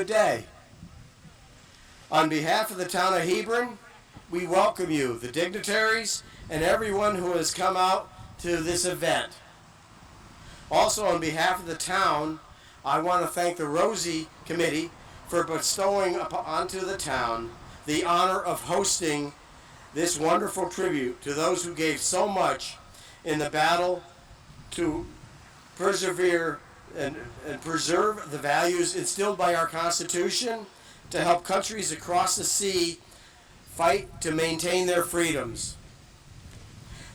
good day. On behalf of the town of Hebron, we welcome you, the dignitaries, and everyone who has come out to this event. Also, on behalf of the town, I want to thank the Rosie Committee for bestowing onto the town the honor of hosting this wonderful tribute to those who gave so much in the battle to persevere and preserve the values instilled by our Constitution to help countries across the sea fight to maintain their freedoms.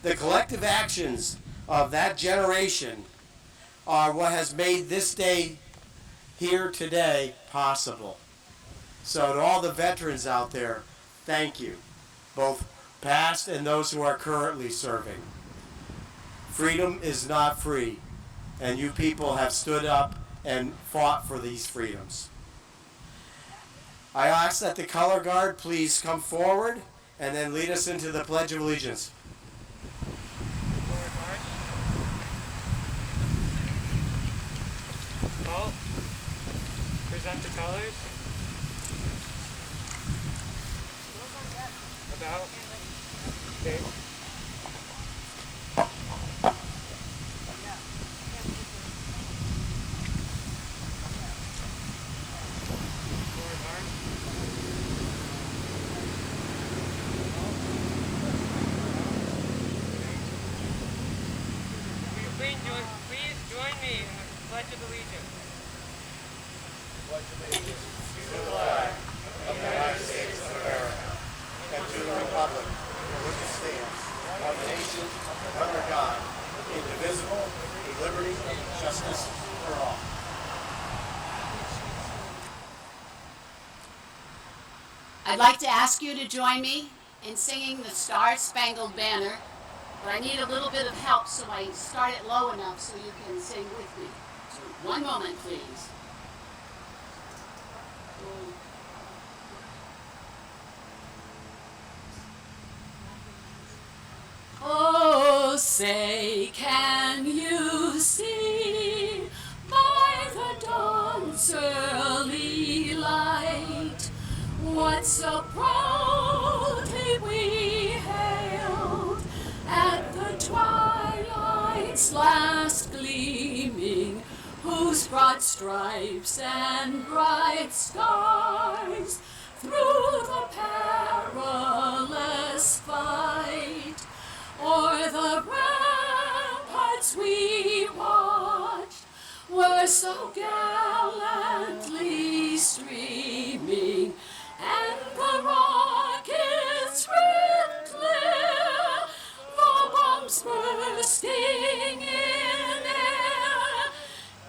The collective actions of that generation are what has made this day here today possible. So to all the veterans out there, thank you, both past and those who are currently serving. Freedom is not free, and you people have stood up and fought for these freedoms. I ask that the color guard please come forward and then lead us into the Pledge of Allegiance. Well, present the colors. About. Okay. Please join me in the Pledge of Allegiance. Pledge allegiance to the flag of the United States of America and to the republic for which it stands, one nation, under God, indivisible, with liberty and justice for all. I'd like to ask you to join me in singing the Star-Spangled Banner, but I need a little bit of help, so I start it low enough so you can sing with me. So one moment, please. Oh, say, can you see by the dawn's early light what so proudly we hailed at the twilight's last gleaming, whose broad stripes and bright stars through the perilous fight o'er the ramparts we watched were so gallantly streaming, and the rockets ripped clear, the bombs bursting in air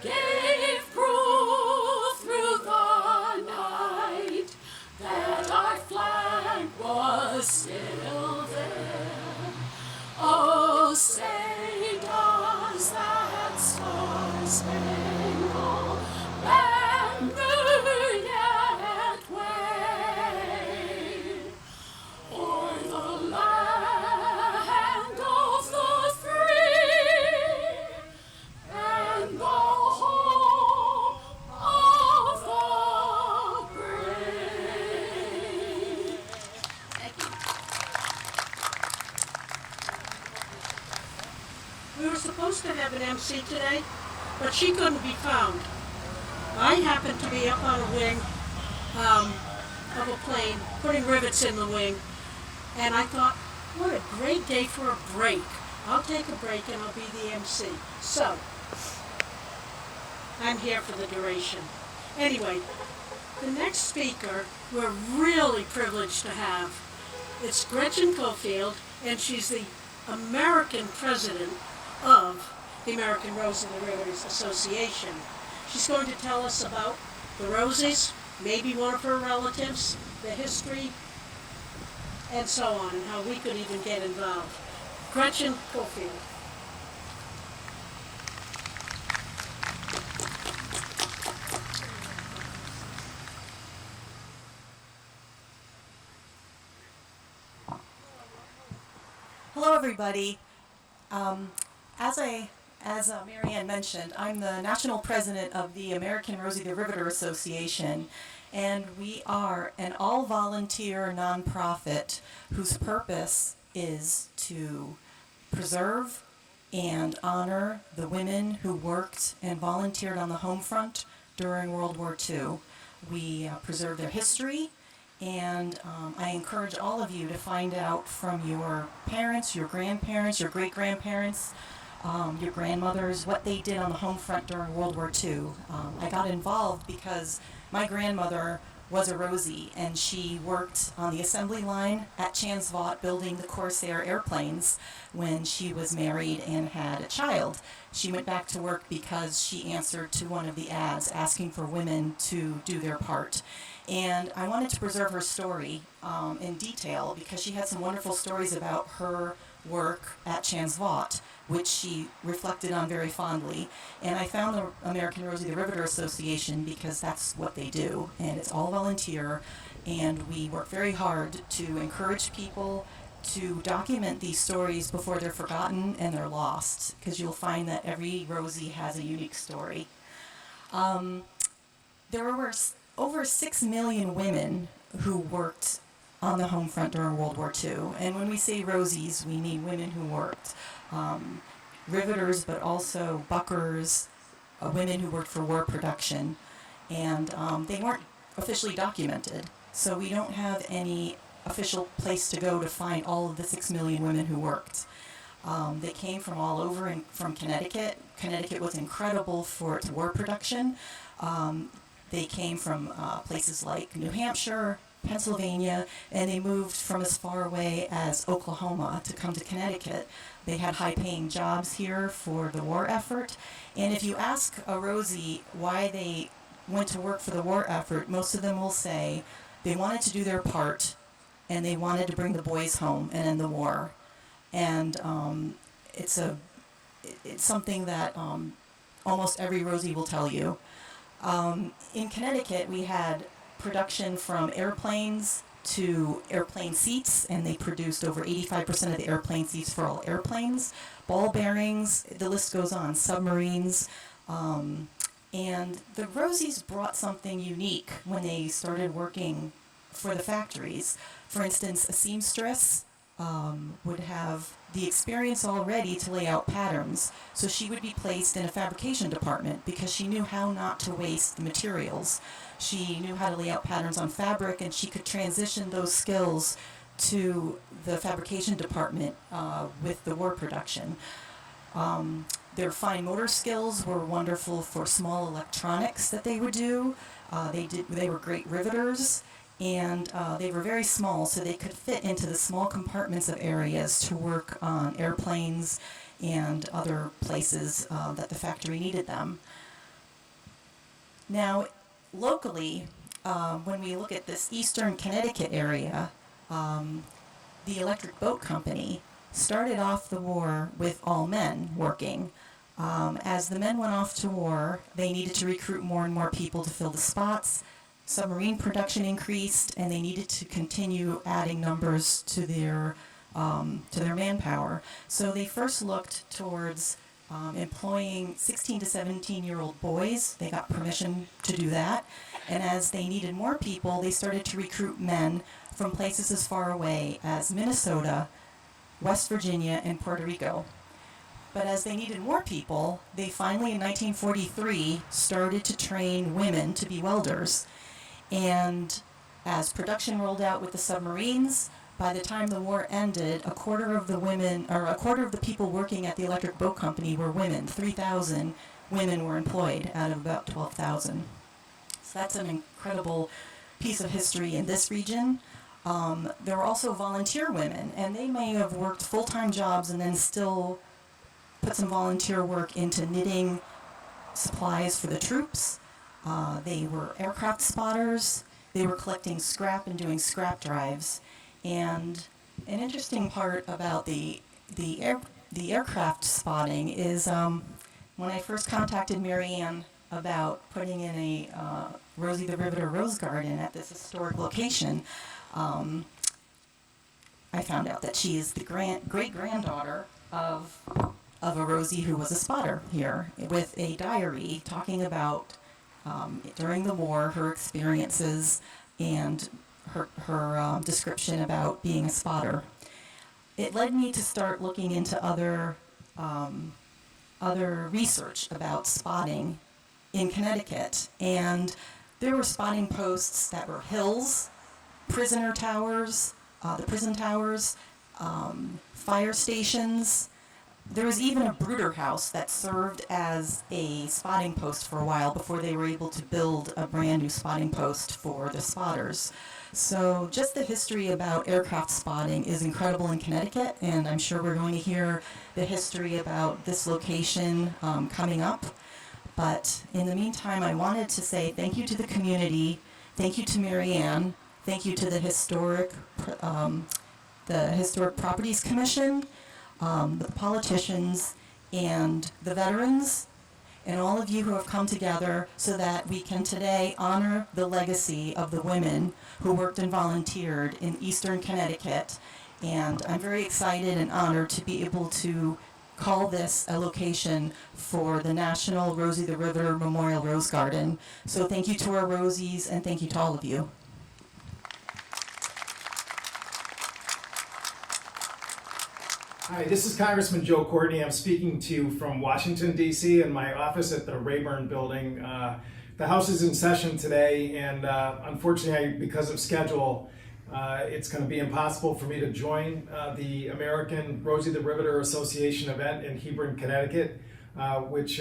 gave proof through the night that our flag was still there. Oh, say, does that star-spangled banner yet wave o'er the land of the free and the home of the brave? Thank you. We were supposed to have an MC today, but she couldn't be found. I happened to be up on a wing of a plane, putting rivets in the wing, and I thought, what a great day for a break. I'll take a break and I'll be the MC. So, I'm here for the duration. Anyway, the next speaker we're really privileged to have. It's Gretchen Cofield, and she's the American president of the American Rosie the Riveter Association. She's going to tell us about the Rosies, maybe one of her relatives, the history, and so on, and how we could even get involved. Gretchen Cofield. Hello, everybody. As I As Mary Ann mentioned, I'm the national president of the American Rosie the Riveter Association, and we are an all-volunteer nonprofit whose purpose is to preserve and honor the women who worked and volunteered on the home front during World War II. We preserve their history, and I encourage all of you to find out from your parents, your grandparents, your great-grandparents, your grandmothers, what they did on the home front during World War II. I got involved because my grandmother was a Rosie, and she worked on the assembly line at Chansvot building the Corsair airplanes when she was married and had a child. She went back to work because she answered to one of the ads asking for women to do their part. And I wanted to preserve her story in detail because she had some wonderful stories about her work at Chansvot, which she reflected on very fondly. And I found the American Rosie the Riveter Association because that's what they do, and it's all volunteer, and we work very hard to encourage people to document these stories before they're forgotten and they're lost, because you'll find that every Rosie has a unique story. There were over 6 million women who worked on the home front during World War II. And when we say Rosies, we mean women who worked. Riveters, but also buckers, women who worked for war production. And they weren't officially documented. So we don't have any official place to go to find all of the 6 million women who worked. They came from all over, from Connecticut. Connecticut was incredible for its war production. They came from places like New Hampshire, Pennsylvania, and they moved from as far away as Oklahoma to come to Connecticut. They had high-paying jobs here for the war effort. And if you ask a Rosie why they went to work for the war effort, most of them will say they wanted to do their part and they wanted to bring the boys home and end the war. And it's something that almost every Rosie will tell you. In Connecticut, we had production from airplanes to airplane seats, and they produced over 85% of the airplane seats for all airplanes, ball bearings, the list goes on, submarines. And the Rosies brought something unique when they started working for the factories. For instance, a seamstress would have the experience already to lay out patterns, so she would be placed in a fabrication department because she knew how not to waste the materials. She knew how to lay out patterns on fabric, and she could transition those skills to the fabrication department with the war production. Their fine motor skills were wonderful for small electronics that they would do. They were great riveters, and they were very small, so they could fit into the small compartments of areas to work on airplanes and other places that the factory needed them. Now, locally, when we look at this eastern Connecticut area, the Electric Boat Company started off the war with all men working. As the men went off to war, they needed to recruit more and more people to fill the spots. Submarine production increased, and they needed to continue adding numbers to their manpower. So they first looked towards employing 16 to 17-year-old boys. They got permission to do that. And as they needed more people, they started to recruit men from places as far away as Minnesota, West Virginia, and Puerto Rico. But as they needed more people, they finally, in 1943, started to train women to be welders. And as production rolled out with the submarines, by the time the war ended, a quarter of the people working at the Electric Boat Company were women. 3,000 women were employed out of about 12,000. So that's an incredible piece of history in this region. There were also volunteer women, and they may have worked full-time jobs and then still put some volunteer work into knitting supplies for the troops. They were aircraft spotters. They were collecting scrap and doing scrap drives. And an interesting part about the aircraft spotting is when I first contacted Mary Ann about putting in a Rosie the Riveter rose garden at this historic location, I found out that she is the great-granddaughter of of a Rosie who was a spotter here with a diary talking about during the war her experiences and her description about being a spotter. It led me to start looking into other research about spotting in Connecticut, and there were spotting posts that were hills, prisoner towers, the prison towers, fire stations. There was even a brooder house that served as a spotting post for a while before they were able to build a brand new spotting post for the spotters. So just the history about aircraft spotting is incredible in Connecticut, and I'm sure we're going to hear the history about this location coming up. But in the meantime, I wanted to say thank you to the community, thank you to Mary Ann, thank you to the Historic Properties Commission, the politicians, and the veterans, and all of you who have come together so that we can today honor the legacy of the women who worked and volunteered in Eastern Connecticut. And I'm very excited and honored to be able to call this a location for the National Rosie the Riveter Memorial Rose Garden. So thank you to our Rosies, and thank you to all of you. Hi, this is Congressman Joe Courtney. I'm speaking to you from Washington, D.C. in my office at the Rayburn Building. The House is in session today, and unfortunately, because of schedule, it's going to be impossible for me to join the American Rosie the Riveter Association event in Hebron, Connecticut, which,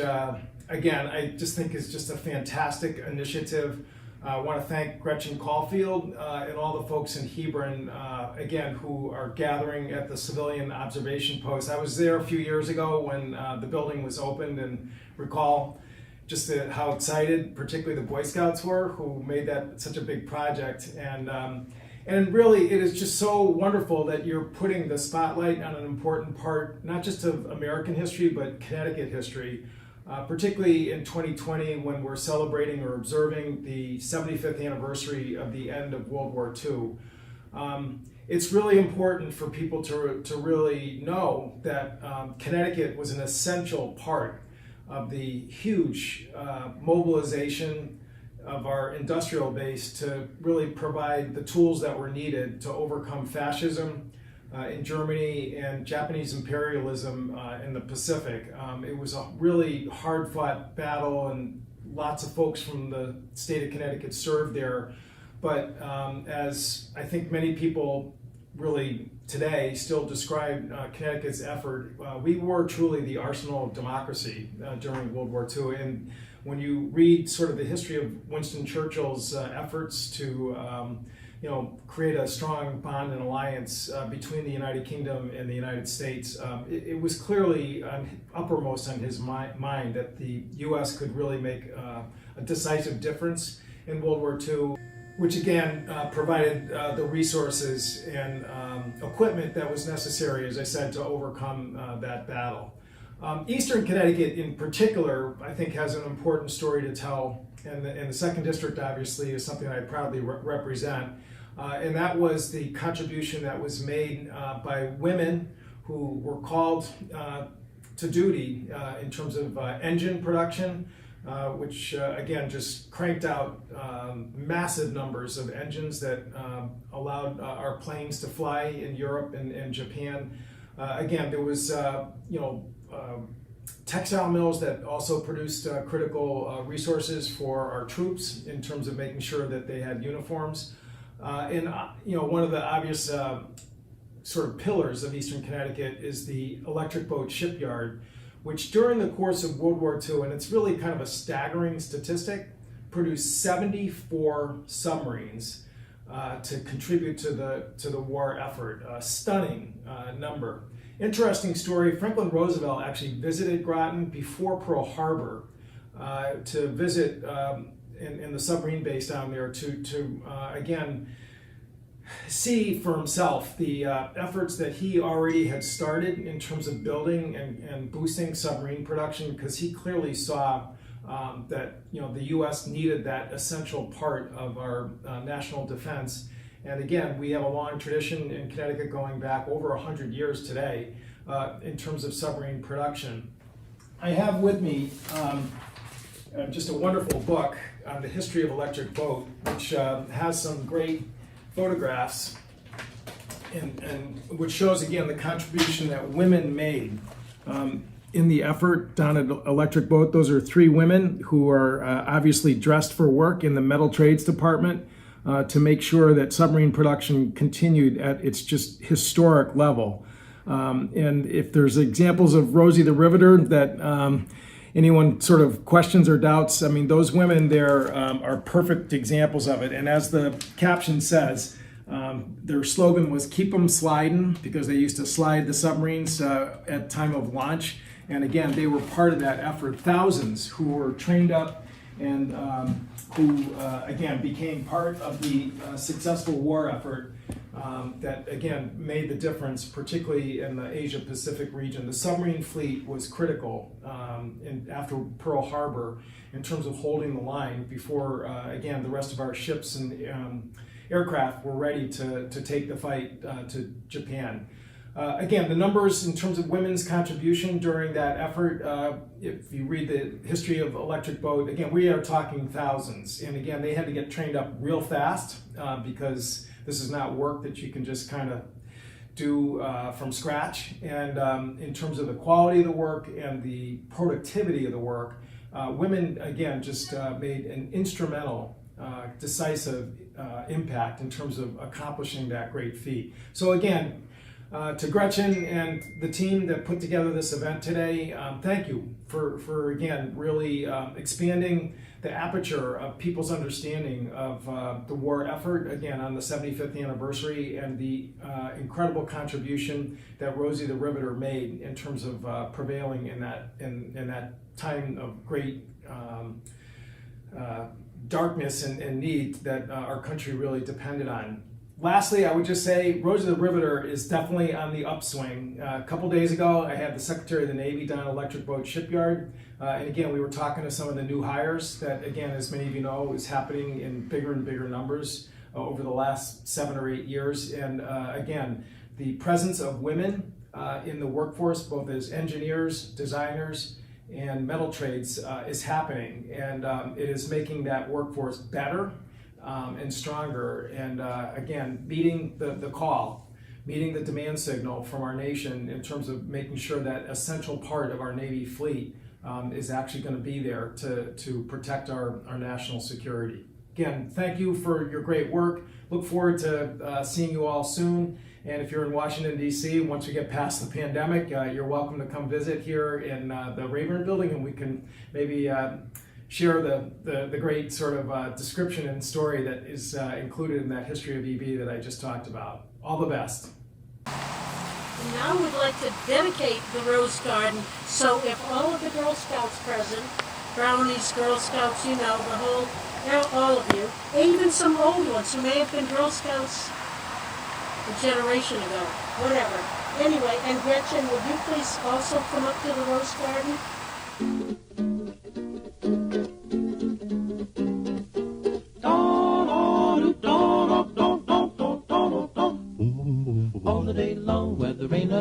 again, I just think is just a fantastic initiative. I want to thank Gretchen Caulfield and all the folks in Hebron, again, who are gathering at the Civilian Observation Post. I was there a few years ago when the building was opened, and recall just how excited, particularly the Boy Scouts were, who made that such a big project. And really, it is just so wonderful that you're putting the spotlight on an important part, not just of American history, but Connecticut history. Particularly in 2020, when we're celebrating or observing the 75th anniversary of the end of World War II. It's really important for people to really know that Connecticut was an essential part of the huge mobilization of our industrial base to really provide the tools that were needed to overcome fascism in Germany and Japanese imperialism in the Pacific. It was a really hard-fought battle, and lots of folks from the state of Connecticut served there. But as I think many people really today still describe Connecticut's effort, we were truly the arsenal of democracy during World War II. And when you read sort of the history of Winston Churchill's efforts to create a strong bond and alliance between the United Kingdom and the United States, it was clearly uppermost on his mind that the U.S. could really make a decisive difference in World War II, which again provided the resources and equipment that was necessary, as I said, to overcome that battle. Eastern Connecticut in particular, I think, has an important story to tell, and the 2nd District obviously is something I proudly represent. And that was the contribution that was made by women who were called to duty in terms of engine production, which again just cranked out massive numbers of engines that allowed our planes to fly in Europe and Japan. Again, there was textile mills that also produced critical resources for our troops in terms of making sure that they had uniforms. And one of the obvious sort of pillars of Eastern Connecticut is the Electric Boat Shipyard, which during the course of World War II, and it's really kind of a staggering statistic, produced 74 submarines to contribute to the war effort. A stunning number. Interesting story, Franklin Roosevelt actually visited Groton before Pearl Harbor to visit in the submarine base down there to again see for himself the efforts that he already had started in terms of building and boosting submarine production, because he clearly saw that the U.S. needed that essential part of our national defense. And again, we have a long tradition in Connecticut going back over 100 years today in terms of submarine production. I have with me just a wonderful book on the history of electric boat, which has some great photographs and which shows again the contribution that women made in the effort down at Electric Boat. Those are 3 women who are obviously dressed for work in the metal trades department to make sure that submarine production continued at its just historic level. And if there's examples of Rosie the Riveter that anyone sort of questions or doubts, I mean, those women there are perfect examples of it. And as the caption says, their slogan was "Keep 'em sliding," because they used to slide the submarines at time of launch. And again, they were part of that effort. Thousands who were trained up and who, again, became part of the successful war effort that, again, made the difference, particularly in the Asia-Pacific region. The submarine fleet was critical after Pearl Harbor in terms of holding the line before, again, the rest of our ships and aircraft were ready to take the fight to Japan. Again, the numbers in terms of women's contribution during that effort, if you read the history of Electric Boat, again, we are talking thousands. And again, they had to get trained up real fast because this is not work that you can just kind of do from scratch. And in terms of the quality of the work and the productivity of the work, women, again, just made an instrumental, decisive impact in terms of accomplishing that great feat. So again, to Gretchen and the team that put together this event today, thank you for again, really expanding the aperture of people's understanding of the war effort, again, on the 75th anniversary, and the incredible contribution that Rosie the Riveter made in terms of prevailing in that time of great darkness and need that our country really depended on. Lastly, I would just say Rosie the Riveter is definitely on the upswing. A couple days ago, I had the Secretary of the Navy down at Electric Boat Shipyard. And again, we were talking to some of the new hires that, again, as many of you know, is happening in bigger and bigger numbers over the last 7 or 8 years. And again, the presence of women in the workforce, both as engineers, designers, and metal trades is happening. And it is making that workforce better and stronger, and again, meeting the call, meeting the demand signal from our nation in terms of making sure that essential part of our Navy fleet is actually going to be there to protect our national security. Again, thank you for your great work. Look forward to seeing you all soon. And if you're in Washington, D.C., once we get past the pandemic, you're welcome to come visit here in the Rayburn building, and we can maybe share the great sort of description and story that is included in that history of EB that I just talked about. All the best. And now we'd like to dedicate the Rose Garden, so if all of the Girl Scouts present, Brownies, Girl Scouts, you know, all of you, and even some old ones who may have been Girl Scouts a generation ago, whatever. Anyway, and Gretchen, would you please also come up to the Rose Garden?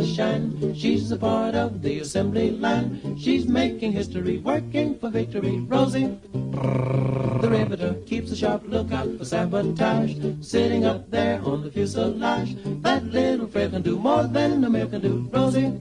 Shine. She's a part of the assembly line. She's making history, working for victory. Rosie the Riveter keeps a sharp lookout for sabotage. Sitting up there on the fuselage, that little frail can do more than a male can do. Rosie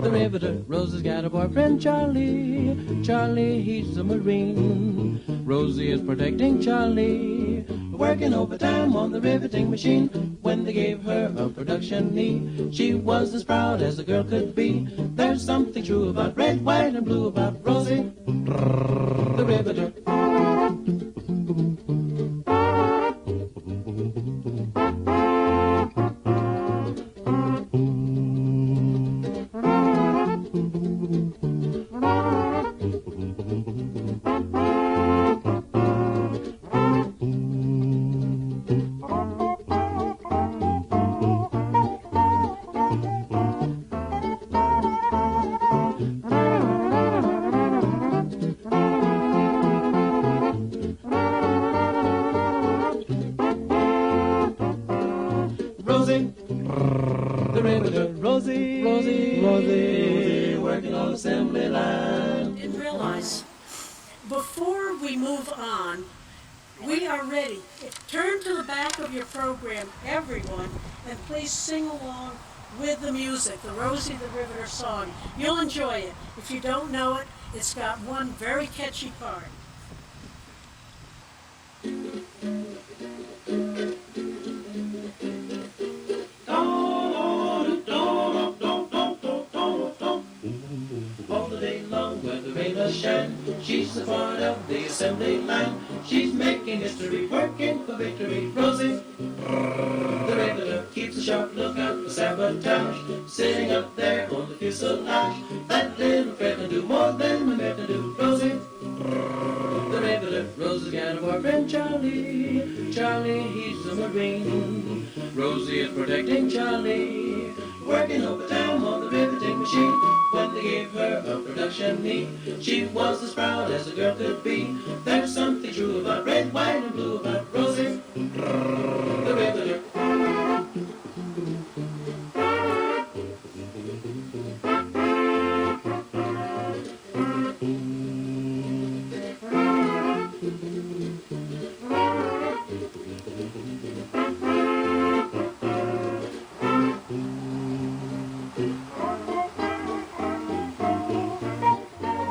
the Riveter. Rosie's got a boyfriend, Charlie. Charlie, he's a Marine. Rosie is protecting Charlie, working overtime on the riveting machine. When they gave her a production knee, she was as proud as a girl could be. There's something true about red, white, and blue about Rosie the Riveter. Rosie, working on assembly line. Didn't realize. Before we move on, we are ready. Turn to the back of your program, everyone, and please sing along with the music, the Rosie the Riveter song. You'll enjoy it. If you don't know it, it's got one very catchy part. All the day long when the rain does shine, she's a part of the assembly line. She's making history, working for victory. Rosie the Riveter keeps a sharp lookout for sabotage, sitting up there on the fuselage. That little Fred can do more than a man can do. Rosie the Riveter. Rosie's got a boyfriend, Charlie. Charlie, he's a Marine. Rosie is protecting Charlie, working overtime on the riveting machine. When they gave her a production meet, she was as proud as a girl could be. There's something true about red, white, and blue about Rosie the Riveter.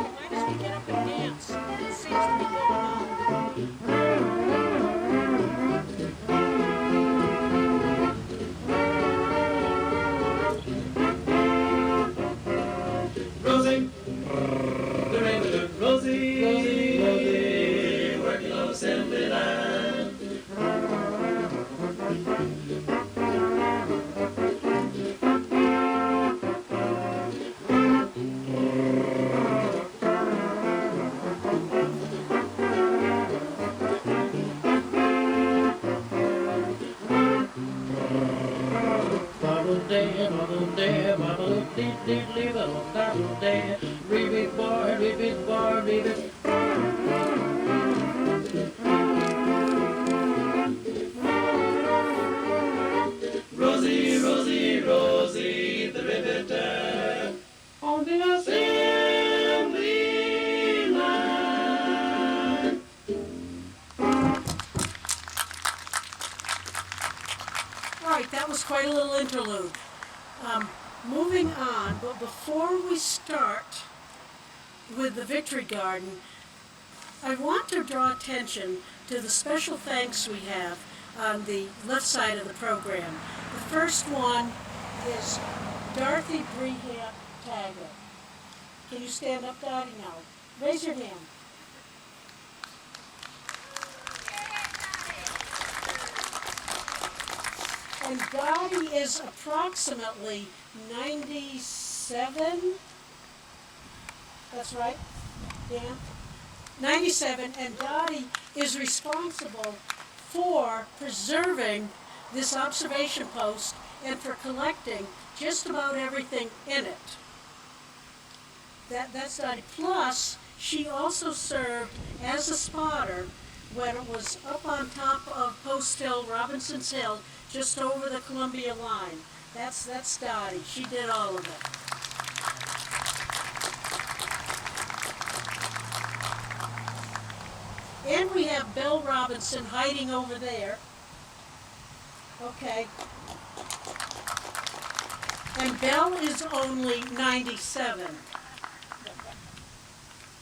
Might as well get up and dance. It seems to be going on. Rosie the Riveter. Rosie, working on assembly line. Rosie the Riveter on the assembly line. All right, that was quite a little interlude. Moving on, but before we start with the Victory Garden, I want to draw attention to the special thanks we have on the left side of the program. The first one is Dorothy Breham Taggart. Can you stand up, Dottie? Now, raise your hand. And Dottie is approximately 97. That's right, Dan? 97, and Dottie is responsible for preserving this observation post and for collecting just about everything in it. That's Dottie. Plus, she also served as a spotter when it was up on top of Post Hill, Robinson's Hill, just over the Columbia line. That's Dottie. She did all of it. And we have Bill Robinson hiding over there. Okay. And Belle is only 97.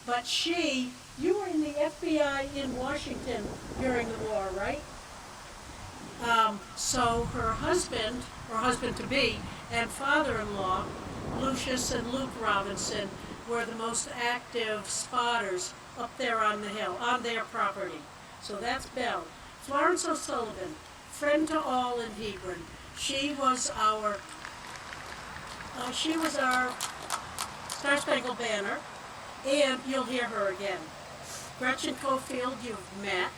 But you were in the FBI in Washington during the war, right? So her husband, or husband-to-be, and father-in-law, Lucius and Luke Robinson, were the most active spotters up there on the hill, on their property. So that's Belle. Florence O'Sullivan, friend to all in Hebron. She was our Star-Spangled Banner, and you'll hear her again. Gretchen Cofield, you've met.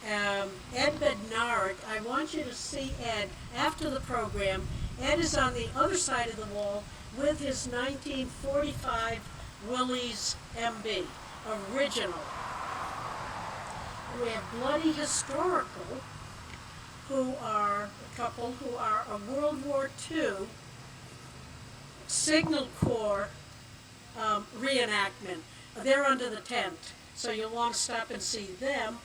Ed Bednarik, I want you to see Ed after the program. Ed is on the other side of the wall with his 1945 Willys MB, original. We have Bloody Historical, who are a couple who are a World War II Signal Corps reenactment. They're under the tent, so you'll want to stop and see them.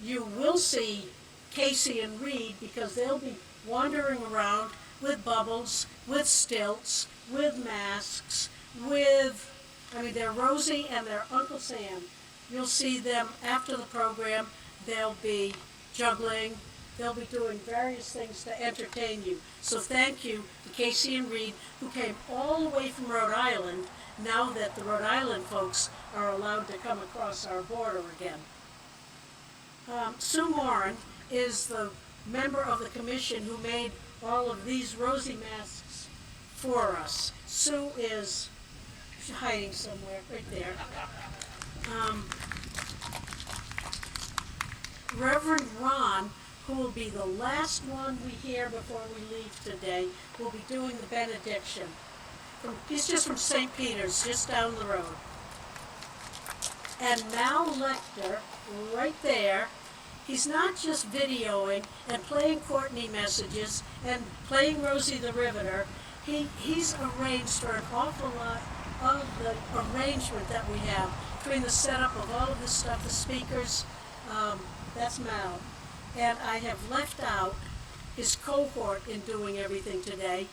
You will see Casey and Reed because they'll be wandering around with bubbles, with stilts, with masks, they're Rosie and their Uncle Sam. You'll see them after the program. They'll be juggling. They'll be doing various things to entertain you. So thank you to Casey and Reed, who came all the way from Rhode Island, now that the Rhode Island folks are allowed to come across our border again. Sue Moran is the member of the commission who made all of these Rosie masks for us. Sue is hiding somewhere, right there. Reverend Ron, who will be the last one we hear before we leave today, will be doing the benediction. He's just from St. Peter's, just down the road. And Mal Lecter, right there, he's not just videoing and playing Courtney messages and playing Rosie the Riveter. He's arranged for an awful lot of the arrangement that we have between the setup of all of this stuff, the speakers. That's Mal. And I have left out his cohort in doing everything today,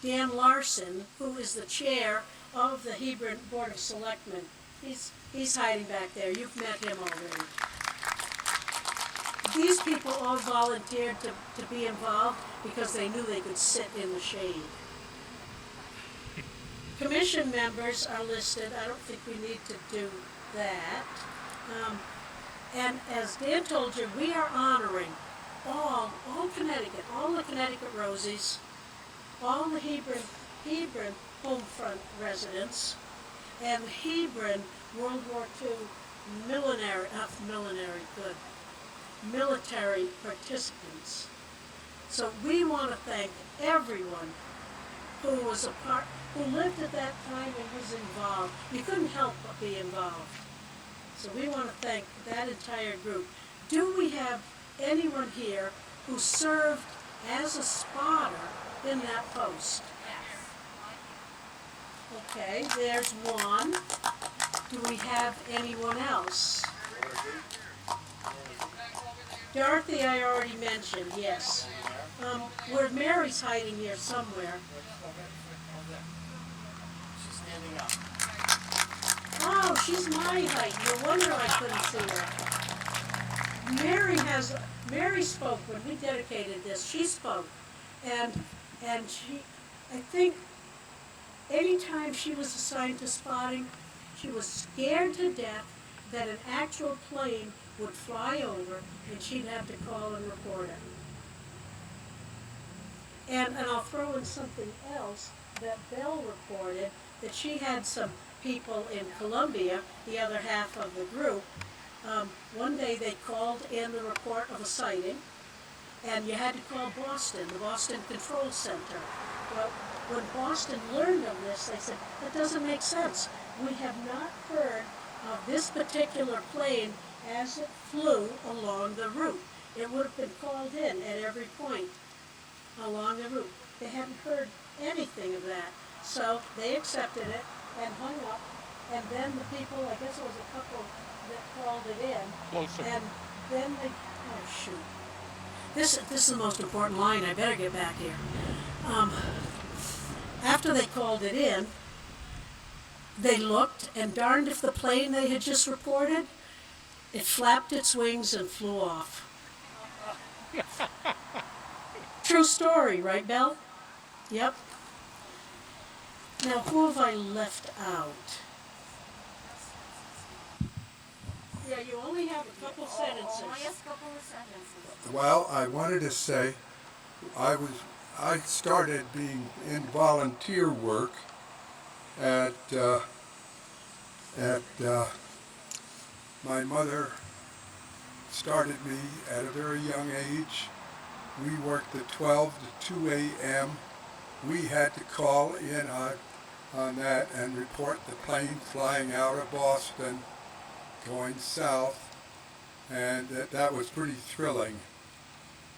Dan Larson, who is the chair of the Hebron Board of Selectmen. He's hiding back there. You've met him already. These people all volunteered to be involved because they knew they could sit in the shade. Commission members are listed. I don't think we need to do that. And as Dan told you, we are honoring all Connecticut, all the Connecticut Rosies, all the Hebron Homefront residents, and Hebron World War II military participants. So we want to thank everyone who was who lived at that time and was involved. You couldn't help but be involved. So we want to thank that entire group. Do we have anyone here who served as a spotter in that post? Okay, there's one. Do we have anyone else? Dorothy, I already mentioned, yes. Where Mary's hiding here somewhere. She's standing up. Oh, she's my height. No wonder I couldn't see her. Mary spoke when we dedicated this. She spoke. And she, I think, anytime she was assigned to spotting, she was scared to death that an actual plane would fly over and she'd have to call and report it. And I'll throw in something else that Belle reported, that she had some people in Columbia, the other half of the group. One day they called in the report of a sighting, and you had to call Boston, the Boston Control Center. Well, when Boston learned of this, they said, that doesn't make sense. We have not heard of this particular plane as it flew along the route. It would have been called in at every point along the route. They hadn't heard anything of that. So they accepted it and hung up, and then the people, I guess it was a couple that called it in. Closer. And then they, oh shoot. This is the most important line, I better get back here. After they called it in, they looked, and darned if the plane they had just reported, it flapped its wings and flew off. True story, right, Belle? Yep. Now, who have I left out? Yeah, you only have a couple sentences. Well, I wanted to say I started being in volunteer work at my mother started me at a very young age. We worked at 12 to 2 a.m. We had to call in on that and report the plane flying out of Boston going south, and that was pretty thrilling.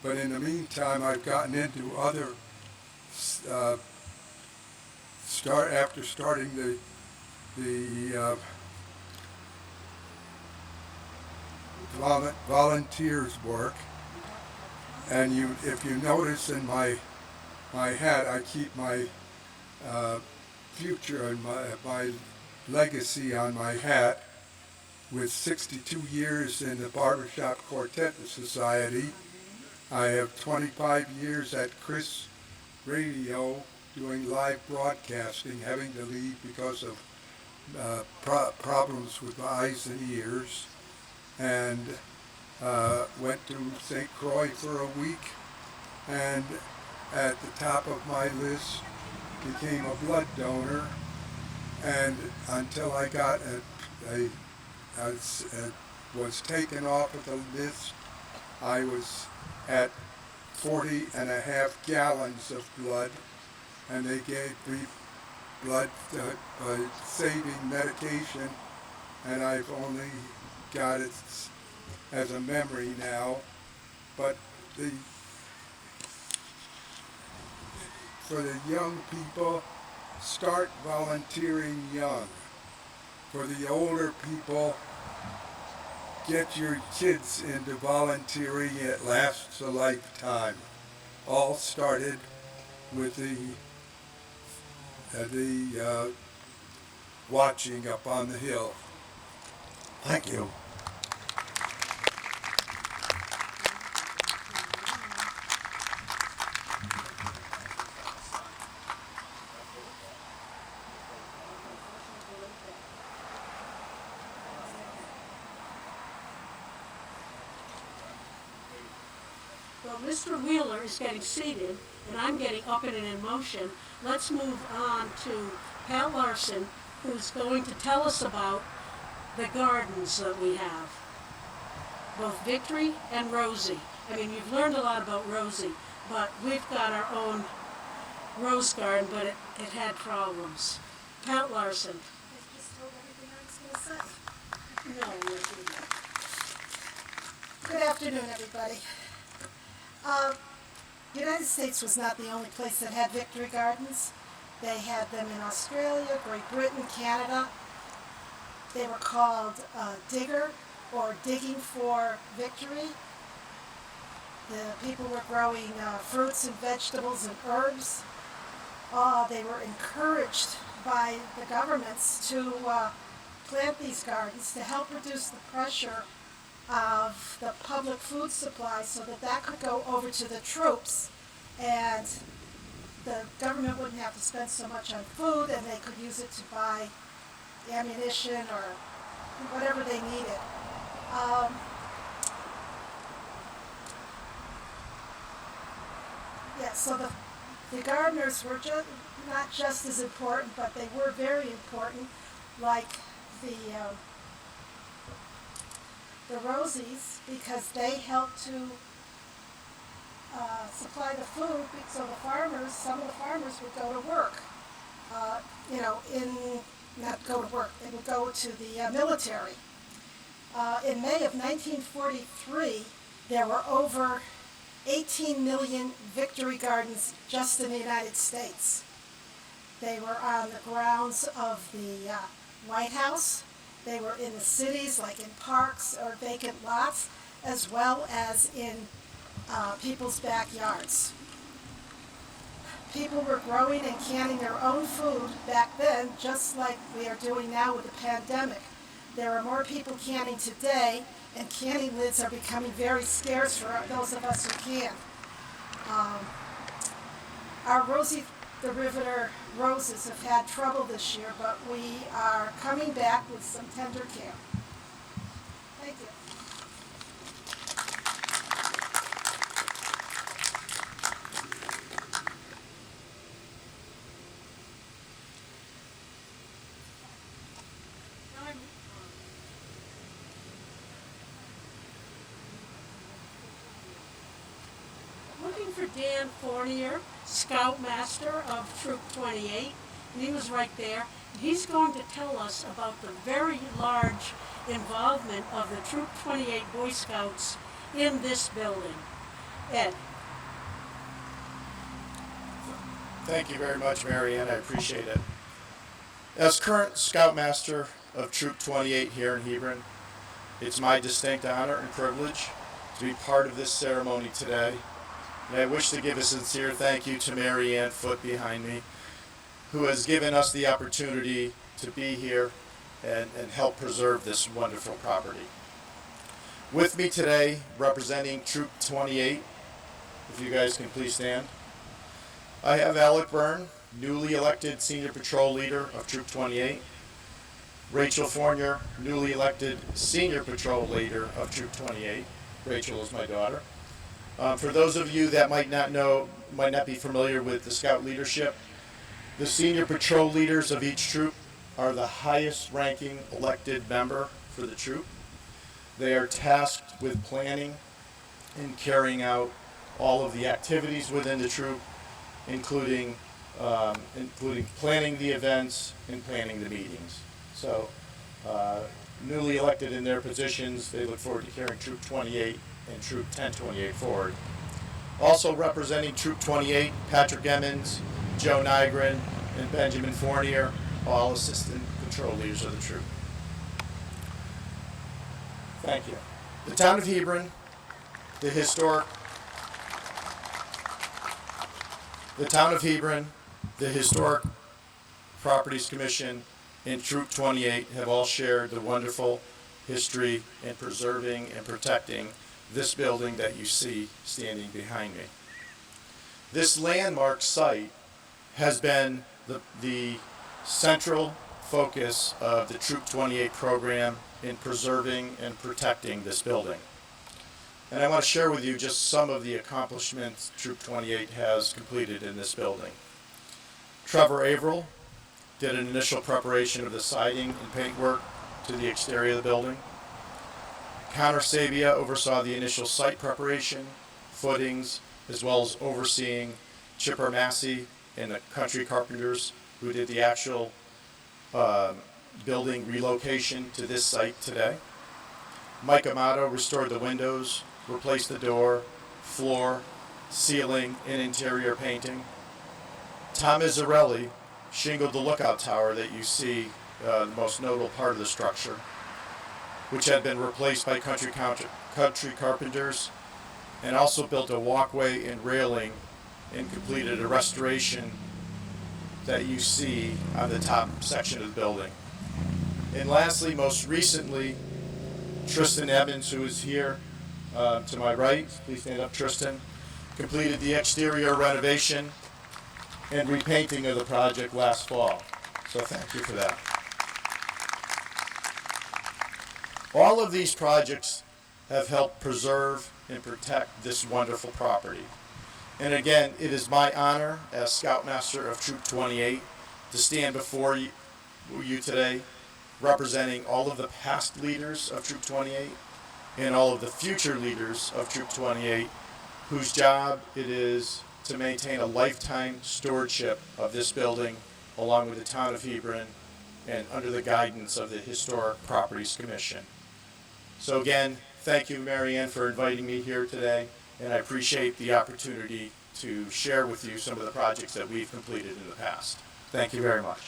But in the meantime, I've gotten into other after starting the volunteers work, and if you notice in my hat, I keep my future and my legacy on my hat. With 62 years in the Barbershop Quartet Society, I have 25 years at Chris Radio doing live broadcasting, having to leave because of problems with eyes and ears, and went to St. Croix for a week, and at the top of my list became a blood donor, and until I got was taken off of the list, I was at 40.5 gallons of blood, and they gave me blood saving medication, and I've only got it as a memory now. But for the young people, start volunteering young. For the older people, get your kids into volunteering. It lasts a lifetime. All started with the watching up on the hill. Thank you. Well, Mr. Wheeler is getting seated, and I'm getting up and in motion. Let's move on to Pat Larson, who's going to tell us about the gardens that we have, both Victory and Rosie. I mean, you've learned a lot about Rosie, but we've got our own rose garden, but it had problems. Pat Larson. I just told everything I was going to say. No, you didn't. Good afternoon, everybody. The United States was not the only place that had Victory Gardens. They had them in Australia, Great Britain, Canada. They were called Digger, or Digging for Victory. The people were growing fruits and vegetables and herbs. They were encouraged by the governments to plant these gardens to help reduce the pressure of the public food supply so that could go over to the troops, and the government wouldn't have to spend so much on food, and they could use it to buy ammunition or whatever they needed. So the gardeners were not just as important, but they were very important, like the Rosies, because they helped to supply the food, so some of the farmers would go to work, not go to work, they would go to the military. In May of 1943, there were over 18 million Victory Gardens just in the United States. They were on the grounds of the White House. They were in the cities, like in parks or vacant lots, as well as in people's backyards. People were growing and canning their own food back then, just like we are doing now with the pandemic. There are more people canning today, and canning lids are becoming very scarce for those of us who can. Our Rosie the Riveter roses have had trouble this year, but we are coming back with some tender care. Thank you. Looking for Dan Fournier, Scoutmaster of Troop 28, and he was right there. He's going to tell us about the very large involvement of the Troop 28 Boy Scouts in this building. Ed. Thank you very much, Marianne. I appreciate it. As current Scoutmaster of Troop 28 here in Hebron, it's my distinct honor and privilege to be part of this ceremony today. And I wish to give a sincere thank you to Marianne Foote behind me, who has given us the opportunity to be here and help preserve this wonderful property. With me today, representing Troop 28, if you guys can please stand, I have Alec Byrne, newly elected Senior Patrol Leader of Troop 28, Rachel Fournier, newly elected Senior Patrol Leader of Troop 28. Rachel is my daughter. For those of you that might not be familiar with the Scout leadership, the Senior Patrol Leaders of each troop are the highest ranking elected member for the troop. They are tasked with planning and carrying out all of the activities within the troop, including planning the events and planning the meetings. So, newly elected in their positions, they look forward to carrying Troop 28 and Troop 1028 forward. Also representing Troop 28, Patrick Emmons, Joe Nygren, and Benjamin Fournier, all assistant patrol leaders of the troop. Thank you. The town of Hebron, the historic Properties Commission, and Troop 28 have all shared the wonderful history in preserving and protecting this building that you see standing behind me. This landmark site has been the central focus of the Troop 28 program in preserving and protecting this building. And I want to share with you just some of the accomplishments Troop 28 has completed in this building. Trevor Averill did an initial preparation of the siding and paintwork to the exterior of the building. Connor Sabia oversaw the initial site preparation, footings, as well as overseeing Chipper Massey and the country carpenters who did the actual building relocation to this site today. Mike Amato restored the windows, replaced the door, floor, ceiling, and interior painting. Tom Izzarelli shingled the lookout tower that you see, the most notable part of the structure, which had been replaced by country carpenters, and also built a walkway and railing and completed a restoration that you see on the top section of the building. And lastly, most recently, Tristan Evans, who is here to my right, please stand up, Tristan, completed the exterior renovation and repainting of the project last fall. So thank you for that. All of these projects have helped preserve and protect this wonderful property. And again, it is my honor as Scoutmaster of Troop 28 to stand before you today, representing all of the past leaders of Troop 28 and all of the future leaders of Troop 28, whose job it is to maintain a lifetime stewardship of this building along with the town of Hebron and under the guidance of the Historic Properties Commission. So again, thank you, Marianne, for inviting me here today, and I appreciate the opportunity to share with you some of the projects that we've completed in the past. Thank you very much.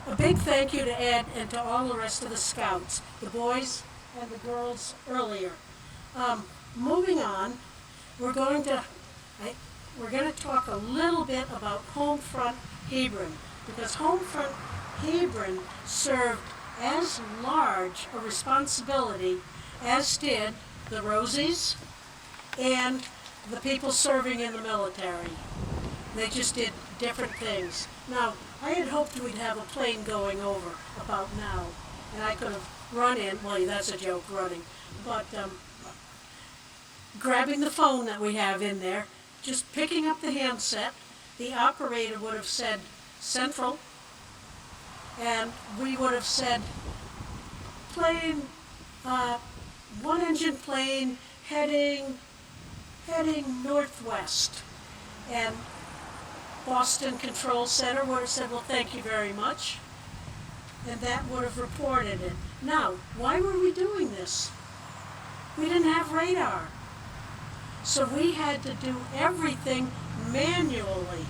A big thank you to Ed and to all the rest of the Scouts, the boys and the girls earlier. Moving on, we're going to talk a little bit about Homefront Hebron, because Homefront Hebron served as large a responsibility as did the Rosies and the people serving in the military. They just did different things. Now, I had hoped we'd have a plane going over about now, and I could have run in, well, that's a joke, running, but grabbing the phone that we have in there, just picking up the handset, the operator would have said Central, and we would have said plane, one-engine plane heading northwest. And Boston Control Center would have said, well, thank you very much, and that would have reported it. Now, why were we doing this? We didn't have radar. So we had to do everything manually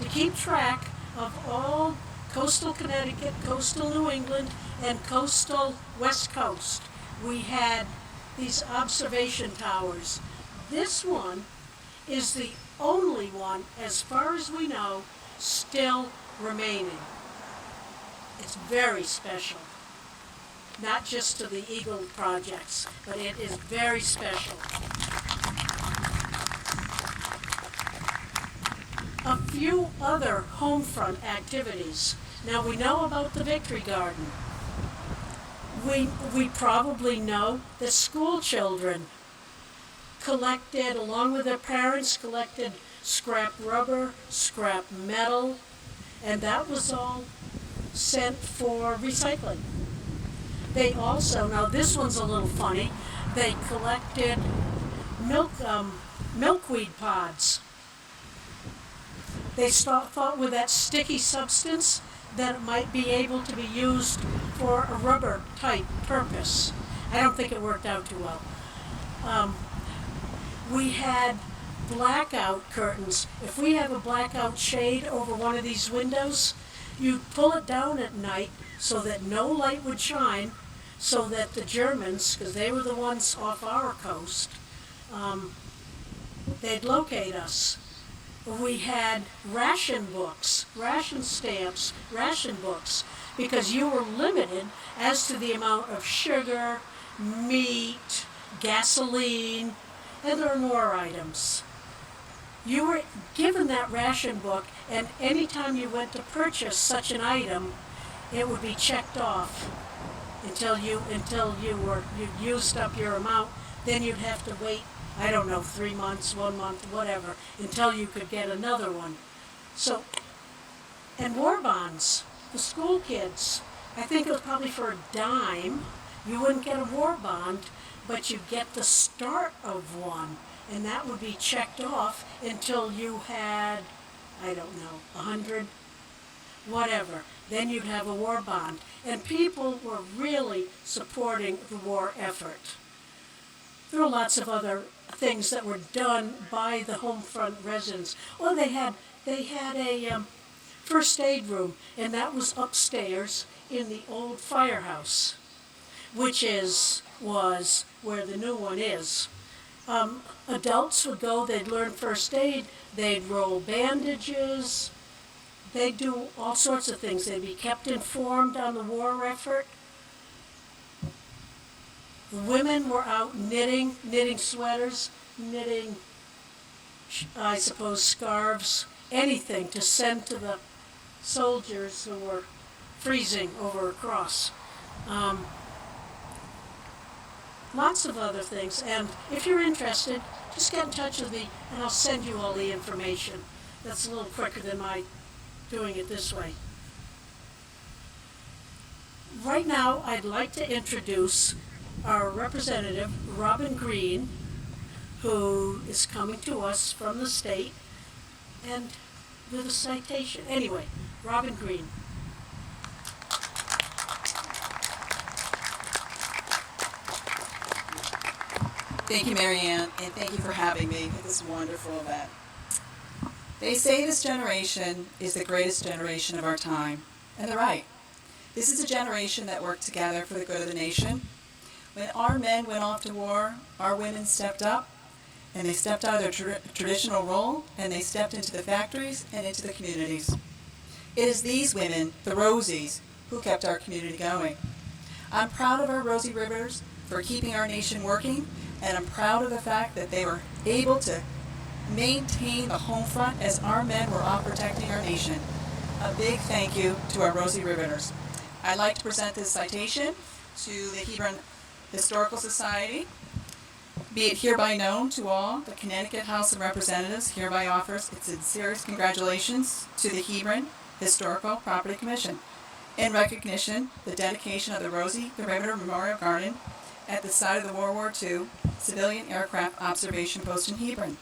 to keep track of all coastal Connecticut, coastal New England, and coastal West Coast. We had these observation towers. This one is the only one, as far as we know, still remaining. It's very special. Not just to the Eagle projects, but it is very special. A few other home front activities. Now we know about the Victory Garden. We probably know that school children collected, along with their parents, collected scrap rubber, scrap metal, and that was all sent for recycling. They also, now this one's a little funny, they collected milkweed pods. They thought with that sticky substance that it might be able to be used for a rubber type purpose. I don't think it worked out too well. We had blackout curtains. If we have a blackout shade over one of these windows, you'd pull it down at night so that no light would shine, so that the Germans, because they were the ones off our coast, they'd locate us. We had ration books, ration stamps, ration books, because you were limited as to the amount of sugar, meat, gasoline, and there were more items. You were given that ration book, and anytime you went to purchase such an item, it would be checked off until you used up your amount. Then you'd have to wait, I don't know, 3 months, 1 month, whatever, until you could get another one. So, and war bonds, the school kids, I think it was probably for a dime. You wouldn't get a war bond, but you get the start of one, and that would be checked off until you had, I don't know, 100, whatever. Then you'd have a war bond. And people were really supporting the war effort. There were lots of other things that were done by the home front residents. Well, they had a first aid room, and that was upstairs in the old firehouse, which was where the new one is. Adults would go, they'd learn first aid, they'd roll bandages, they'd do all sorts of things. They'd be kept informed on the war effort. The women were out knitting sweaters, knitting, I suppose, scarves, anything to send to the soldiers who were freezing over across. Lots of other things, and if you're interested, just get in touch with me and I'll send you all the information. That's a little quicker than my doing it this way. Right now, I'd like to introduce our representative, Robin Green, who is coming to us from the state, and with a citation. Anyway, Robin Green. Thank you, Marianne, and thank you for having me at this wonderful event. They say this generation is the greatest generation of our time, and they're right. This is a generation that worked together for the good of the nation. When our men went off to war, our women stepped up, and they stepped out of their traditional role, and they stepped into the factories and into the communities. It is these women, the Rosies, who kept our community going. I'm proud of our Rosie Riveters for keeping our nation working, and I'm proud of the fact that they were able to maintain the home front as our men were off protecting our nation. A big thank you to our Rosie Riveters. I'd like to present this citation to the Hebron Historical Society. Be it hereby known to all, the Connecticut House of Representatives hereby offers its sincerest congratulations to the Hebron Historical Property Commission in recognition the dedication of the Rosie the Riveter Memorial Garden at the site of the World War II Civilian Aircraft Observation Post in Hebron.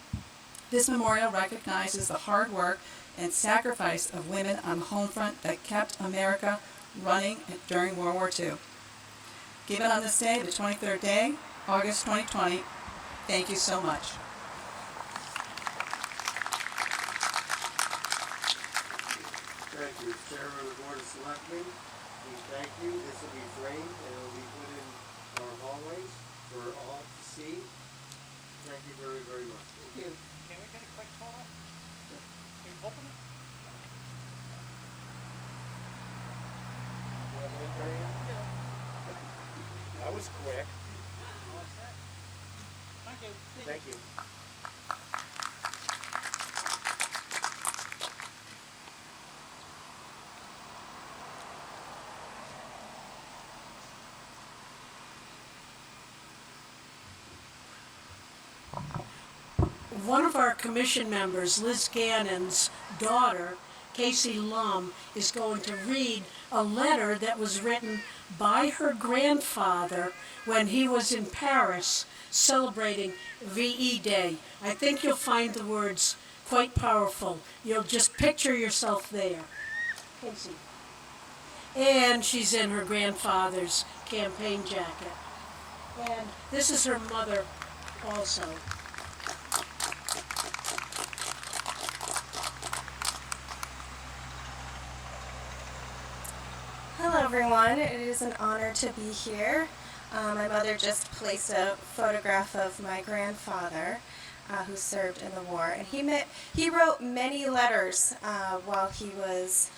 This memorial recognizes the hard work and sacrifice of women on the home front that kept America running during World War II. Given on this day, the 23rd day, August 2020. Thank you so much. Thank you. As Chairman of the Board of Selectmen, we thank you. This will be framed and it will be put in our hallways for all to see. Thank you very, very much. Thank you. Can we get a quick photo? Can you open it? That was quick. Thank you. Thank you. One of our commission members, Liz Gannon's daughter, Casey Lum, is going to read a letter that was written by her grandfather when he was in Paris celebrating VE Day. I think you'll find the words quite powerful. You'll just picture yourself there. Casey. And she's in her grandfather's campaign jacket. And this is her mother also. Hello everyone, it is an honor to be here. My mother just placed a photograph of my grandfather who served in the war, and he wrote many letters while he was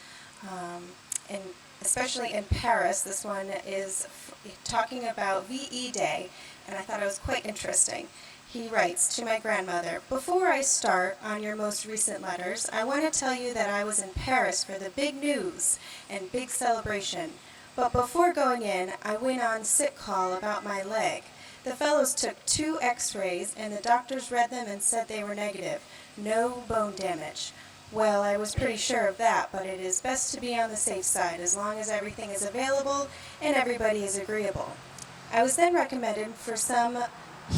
especially in Paris. This one is talking about VE Day, and I thought it was quite interesting. He writes to my grandmother, "Before I start on your most recent letters, I want to tell you that I was in Paris for the big news and big celebration. But before going in, I went on sick call about my leg. The fellows took 2 x-rays and the doctors read them and said they were negative. No bone damage. Well, I was pretty sure of that, but it is best to be on the safe side as long as everything is available and everybody is agreeable. I was then recommended for some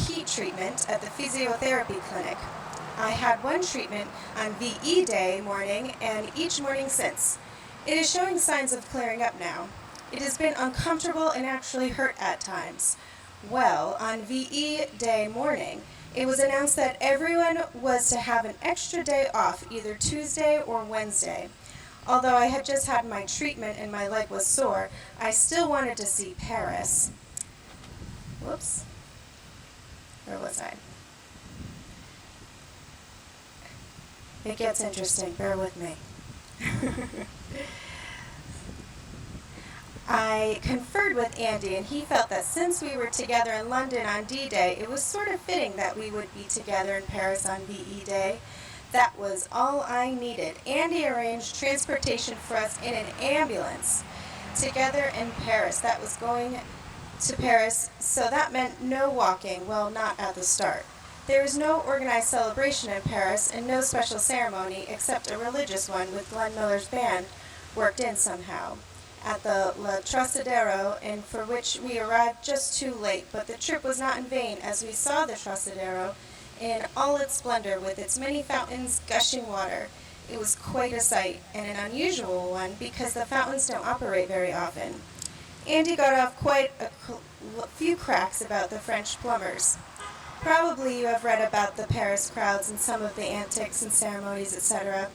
heat treatment at the physiotherapy clinic. I had one treatment on VE Day morning and each morning since. It is showing signs of clearing up now. It has been uncomfortable and actually hurt at times. Well, on VE Day morning, it was announced that everyone was to have an extra day off either Tuesday or Wednesday. Although I had just had my treatment and my leg was sore, I still wanted to see Paris." Whoops. Where was I? It gets interesting, bear with me. I conferred with Andy, and he felt that since we were together in London on D-Day, it was sort of fitting that we would be together in Paris on VE Day. That was all I needed. Andy arranged transportation for us in an ambulance together in Paris. That was going to Paris, so that meant no walking, well, not at the start. There was no organized celebration in Paris and no special ceremony except a religious one with Glenn Miller's band worked in somehow at the La Trocadero, and for which we arrived just too late, but the trip was not in vain as we saw the Trocadero in all its splendor with its many fountains gushing water. It was quite a sight, and an unusual one because the fountains don't operate very often. Andy got off quite a few cracks about the French plumbers. Probably you have read about the Paris crowds and some of the antics and ceremonies, etc.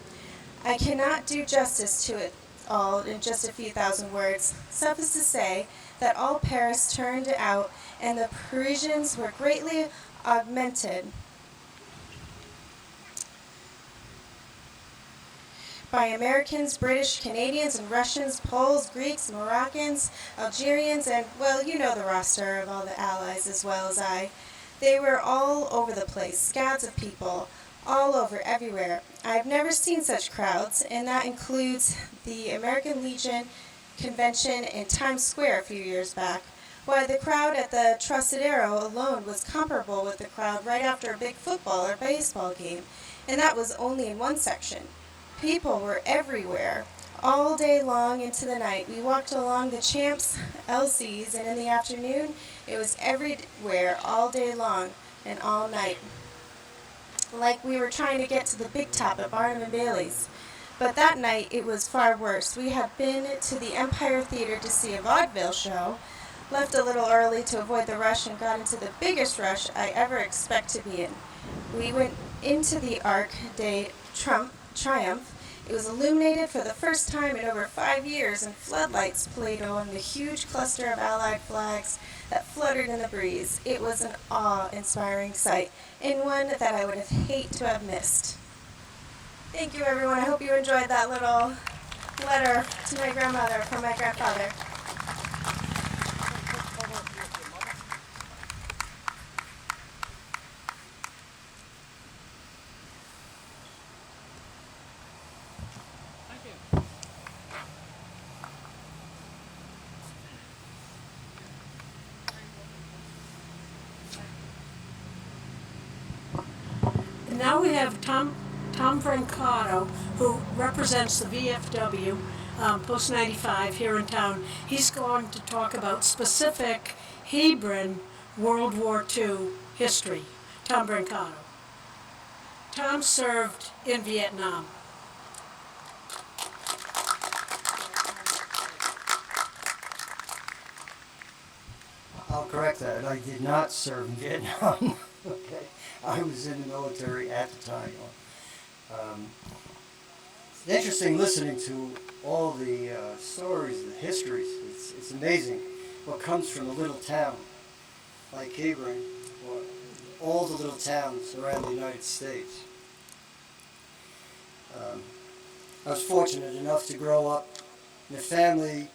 I cannot do justice to it all in just a few thousand words. Suffice to say that all Paris turned out and the Parisians were greatly augmented by Americans, British, Canadians, and Russians, Poles, Greeks, Moroccans, Algerians, and, well, you know the roster of all the allies as well as I. They were all over the place, scads of people, all over, everywhere. I've never seen such crowds, and that includes the American Legion convention in Times Square a few years back. Why, the crowd at the Trocadero alone was comparable with the crowd right after a big football or baseball game, and that was only in one section. People were everywhere, all day long into the night. We walked along the Champs Elysees, and in the afternoon, it was everywhere, all day long and all night. Like we were trying to get to the big top at Barnum and Bailey's. But that night, it was far worse. We had been to the Empire Theater to see a vaudeville show, left a little early to avoid the rush, and got into the biggest rush I ever expect to be in. We went into the Arc de Triomphe. It was illuminated for the first time in over 5 years, and floodlights played on the huge cluster of Allied flags that fluttered in the breeze. It was an awe-inspiring sight, and one that I would have hated to have missed. Thank you, everyone. I hope you enjoyed that little letter to my grandmother from my grandfather. And now we have Tom Brancato, who represents the VFW Post 95 here in town. He's going to talk about specific Hebron World War II history. Tom Brancato. Tom served in Vietnam. I'll correct that. I did not serve in Vietnam. Okay, I was in the military at the time. It's interesting listening to all the stories, the histories. It's amazing what comes from a little town like Hebron, or all the little towns around the United States. I was fortunate enough to grow up in a family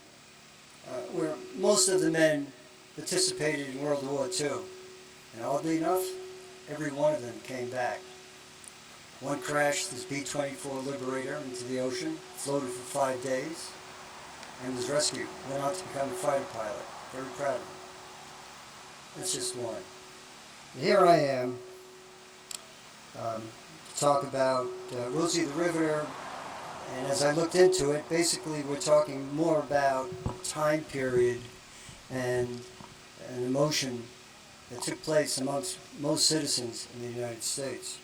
where most of the men participated in World War II. And oddly enough, every one of them came back. One crashed his B-24 Liberator into the ocean, floated for 5 days, and was rescued. Went on to become a fighter pilot. Very proud of him. That's just one. And here I am to talk about Rosie the Riveter. And as I looked into it, basically we're talking more about time period and an emotion that took place amongst most citizens in the United States.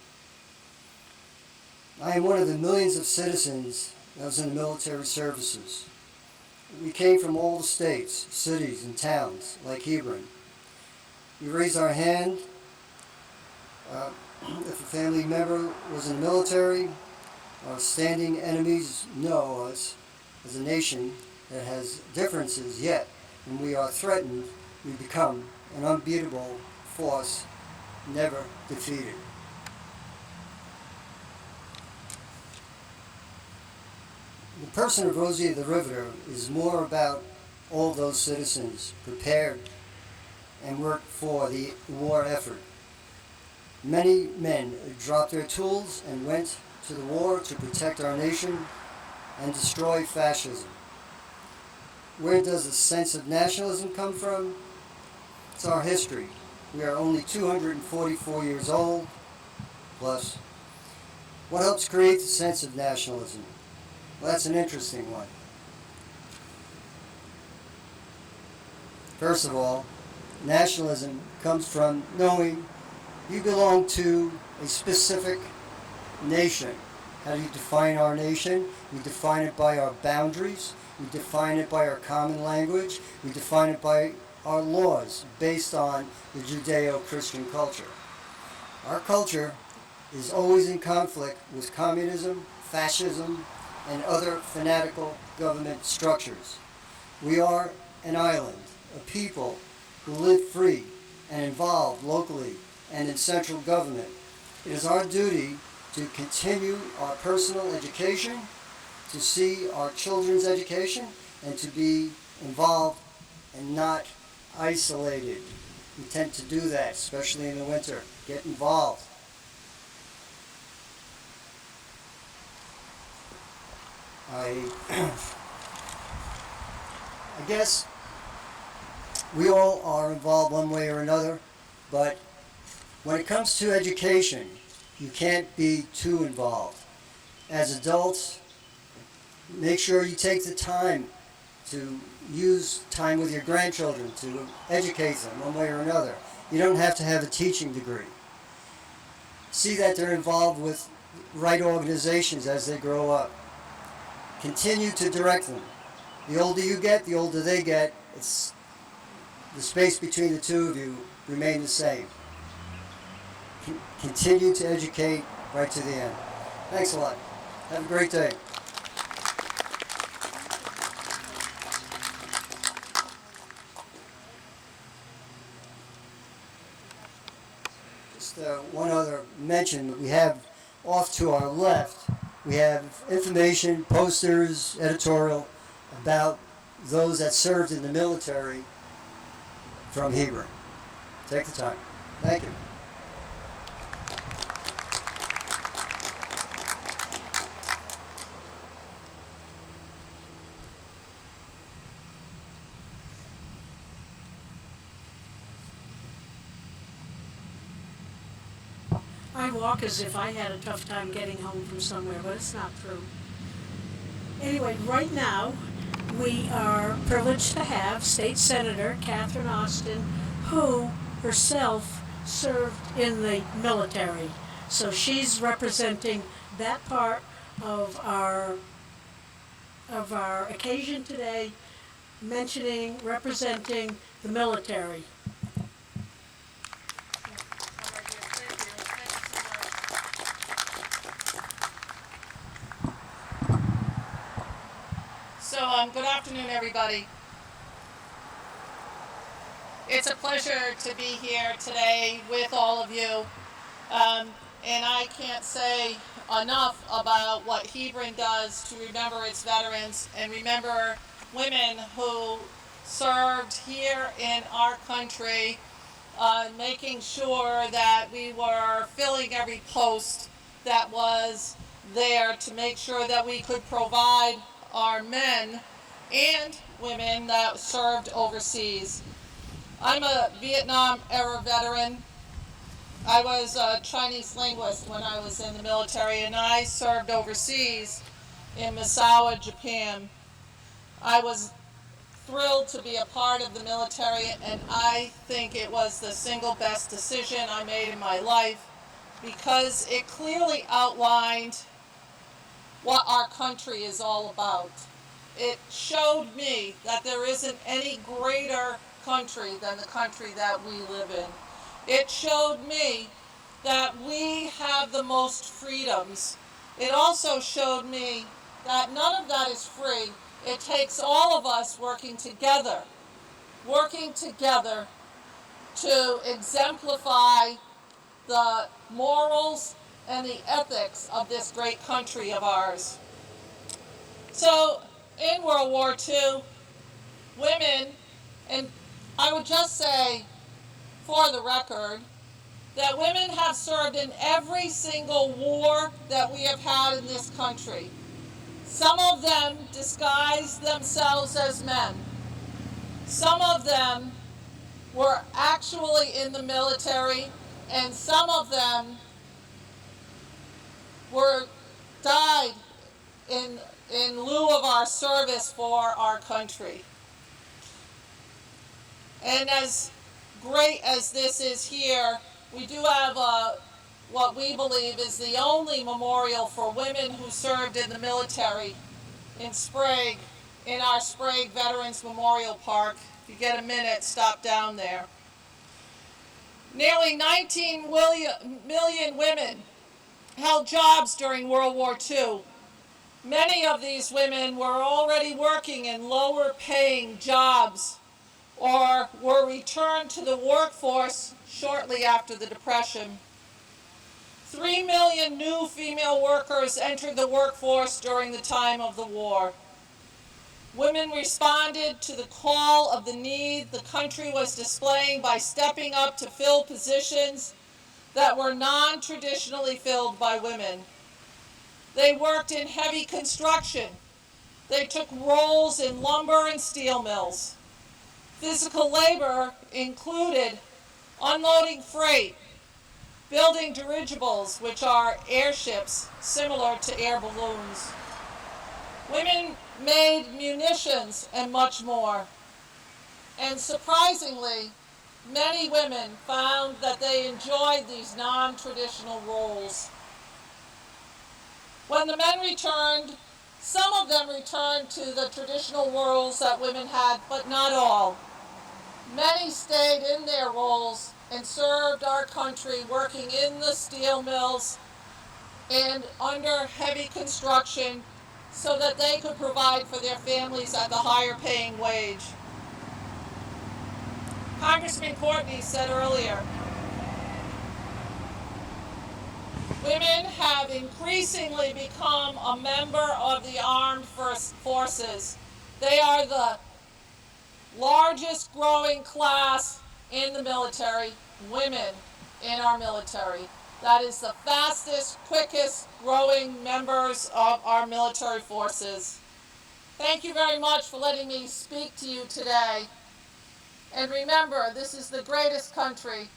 I am one of the millions of citizens that was in the military services. We came from all the states, cities, and towns like Hebron. We raised our hand if a family member was in the military. Our standing enemies know us as a nation that has differences, yet when we are threatened, we become an unbeatable force, never defeated. The person of Rosie the Riveter is more about all those citizens prepared and worked for the war effort. Many men dropped their tools and went to the war to protect our nation and destroy fascism. Where does the sense of nationalism come from? It's our history. We are only 244 years old, plus. What helps create the sense of nationalism? Well, that's an interesting one. First of all, nationalism comes from knowing you belong to a specific nation. How do you define our nation? We define it by our boundaries. We define it by our common language. We define it by our laws based on the Judeo-Christian culture. Our culture is always in conflict with communism, fascism, and other fanatical government structures. We are an island, a people who live free and involved locally and in central government. It is our duty to continue our personal education, to see our children's education, and to be involved and not isolated. We tend to do that, especially in the winter. Get involved. I guess we all are involved one way or another, but when it comes to education, you can't be too involved. As adults, make sure you take the time to use time with your grandchildren to educate them one way or another. You don't have to have a teaching degree. See that they're involved with right organizations as they grow up. Continue to direct them. The older you get, the older they get. It's the space between the two of you remain the same. Continue to educate right to the end. Thanks a lot. Have a great day. Just one other mention that we have off to our left. We have information, posters, editorial about those that served in the military from Hebron. Take the time. Thank you. I walk as if I had a tough time getting home from somewhere, but it's not true. Anyway, right now, we are privileged to have State Senator Catherine Austin, who herself served in the military. So she's representing that part of our occasion today, representing the military. So, good afternoon, everybody. It's a pleasure to be here today with all of you. And I can't say enough about what Hebron does to remember its veterans and remember women who served here in our country, making sure that we were filling every post that was there to make sure that we could provide our men and women that served overseas. I'm a Vietnam-era veteran. I was a Chinese linguist when I was in the military, and I served overseas in Misawa, Japan. I was thrilled to be a part of the military, and I think it was the single best decision I made in my life because it clearly outlined what our country is all about. It showed me that there isn't any greater country than the country that we live in. It showed me that we have the most freedoms. It also showed me that none of that is free. It takes all of us working together to exemplify the morals and the ethics of this great country of ours. So, in World War II, women, and I would just say, for the record, that women have served in every single war that we have had in this country. Some of them disguised themselves as men. Some of them were actually in the military, and some of them died in lieu of our service for our country. And as great as this is here, we do have what we believe is the only memorial for women who served in the military in Sprague, in our Sprague Veterans Memorial Park. If you get a minute, stop down there. Nearly 19 million women held jobs during World War II. Many of these women were already working in lower paying jobs or were returned to the workforce shortly after the Depression. 3 million new female workers entered the workforce during the time of the war. Women responded to the call of the need the country was displaying by stepping up to fill positions that were non-traditionally filled by women. They worked in heavy construction. They took roles in lumber and steel mills. Physical labor included unloading freight, building dirigibles, which are airships similar to air balloons. Women made munitions and much more. And surprisingly, many women found that they enjoyed these non-traditional roles. When the men returned Some of them returned to the traditional roles that women had, but not all. Many stayed in their roles and served our country working in the steel mills and under heavy construction so that they could provide for their families at the higher paying wage. Congressman Courtney said earlier, women have increasingly become a member of the armed forces. They are the largest growing class in the military, women in our military. That is the fastest, quickest growing members of our military forces. Thank you very much for letting me speak to you today. And remember, this is the greatest country,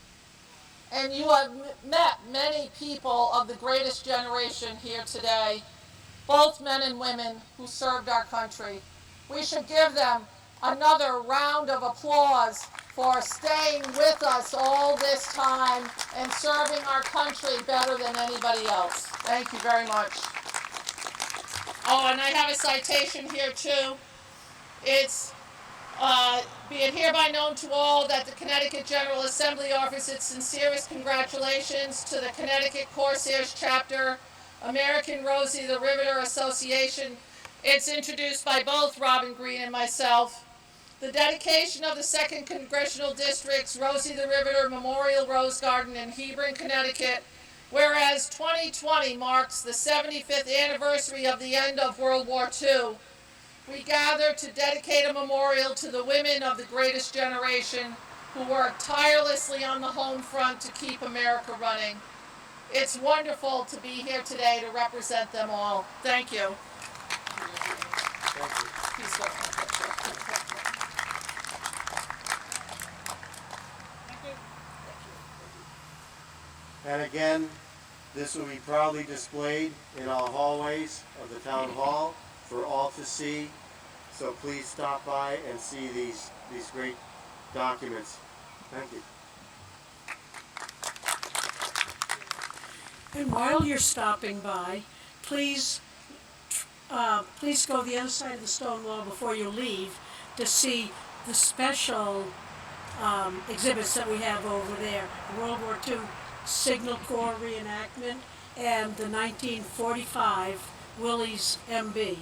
and you have met many people of the greatest generation here today, both men and women who served our country. We should give them another round of applause for staying with us all this time and serving our country better than anybody else. Thank you very much. Oh, and I have a citation here too. It's be it hereby known to all that the Connecticut General Assembly offers its sincerest congratulations to the Connecticut Corsairs Chapter, American Rosie the Riveter Association. It's introduced by both Robin Green and myself. The dedication of the 2nd Congressional District's Rosie the Riveter Memorial Rose Garden in Hebron, Connecticut, whereas 2020 marks the 75th anniversary of the end of World War II. We gather to dedicate a memorial to the women of the greatest generation who worked tirelessly on the home front to keep America running. It's wonderful to be here today to represent them all. Thank you. Please go. And again, this will be proudly displayed in our hallways of the town hall for all to see. So please stop by and see these great documents. Thank you. And while you're stopping by, please go the other side of the stone wall before you leave to see the special exhibits that we have over there. World War II Signal Corps reenactment and the 1945 Willys MB.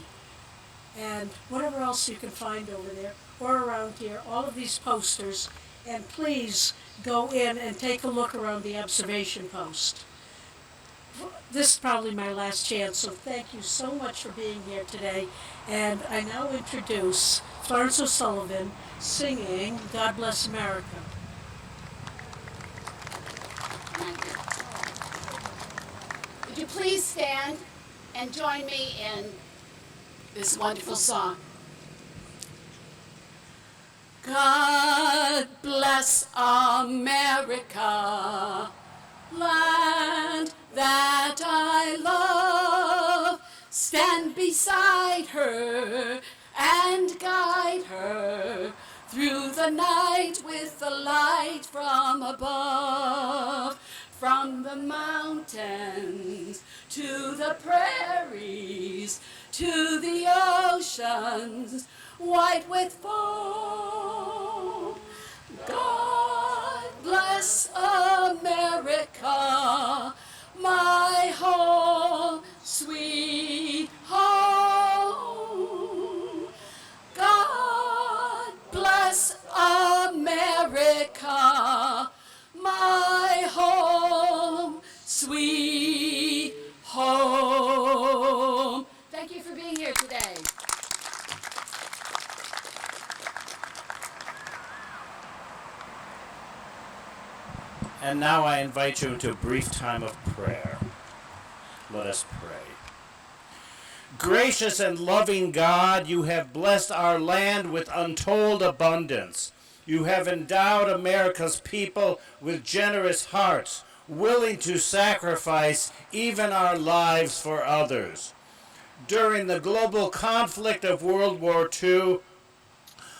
And whatever else you can find over there or around here, all of these posters. And please go in and take a look around the observation post. This is probably my last chance, so thank you so much for being here today. And I now introduce Florence O'Sullivan singing God Bless America. Would you please stand and join me in this wonderful song? God bless America, land that I love. Stand beside her and guide her through the night with the light from above. From the mountains to the prairies to the oceans white with foam. God bless America, my home, sweet home. God bless America, my home, sweet home. Thank you for being here today. And now I invite you into a brief time of prayer. Let us pray. Gracious and loving God, you have blessed our land with untold abundance. You have endowed America's people with generous hearts, willing to sacrifice even our lives for others. During the global conflict of World War II,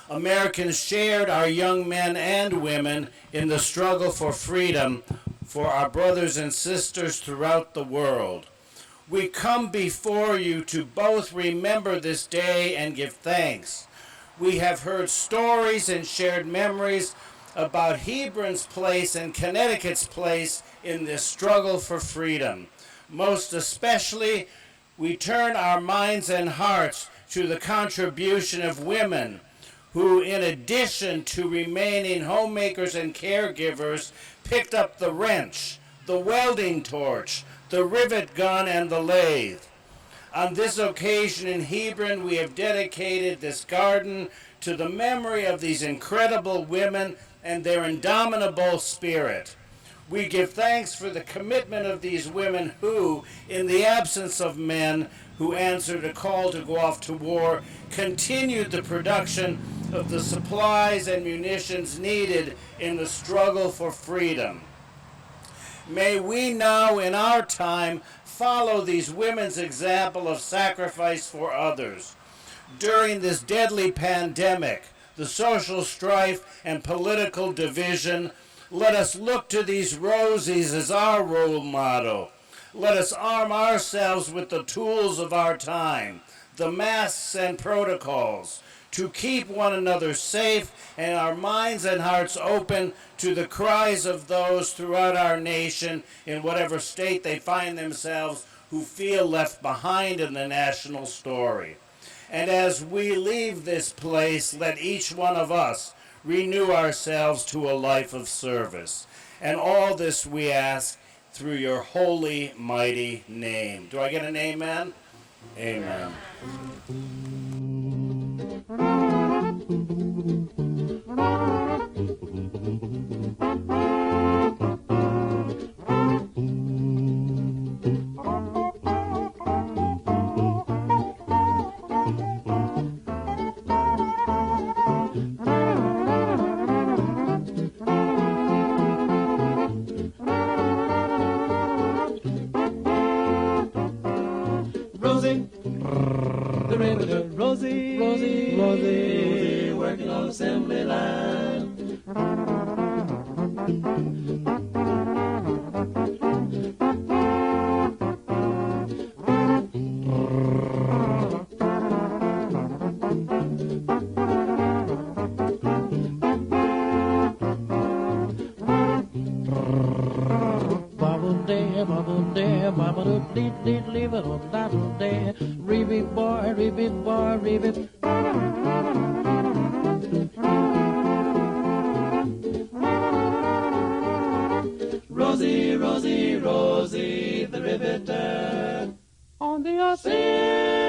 Americans shared our young men and women in the struggle for freedom for our brothers and sisters throughout the world. we come before you to both remember this day and give thanks. We have heard stories and shared memories about Hebron's place and Connecticut's place in this struggle for freedom. Most especially, we turn our minds and hearts to the contribution of women who, in addition to remaining homemakers and caregivers, picked up the wrench, the welding torch, the rivet gun, and the lathe. On this occasion in Hebron, we have dedicated this garden to the memory of these incredible women and their indomitable spirit. We give thanks for the commitment of these women who, in the absence of men who answered a call to go off to war, continued the production of the supplies and munitions needed in the struggle for freedom. May we now, in our time, follow these women's example of sacrifice for others. During this deadly pandemic, the social strife and political division, let us look to these Rosies as our role model. Let us arm ourselves with the tools of our time, the masks and protocols, to keep one another safe and our minds and hearts open to the cries of those throughout our nation in whatever state they find themselves who feel left behind in the national story. And as we leave this place, let each one of us renew ourselves to a life of service. And all this we ask through your holy, mighty name. Do I get an amen? Amen. Rosie, the Riveter, Rosie, Rosie, Rosie, working on assembly line. Ribbit boy, ribbit boy, ribbit. Rosie, Rosie, Rosie, the Riveter. On the assembly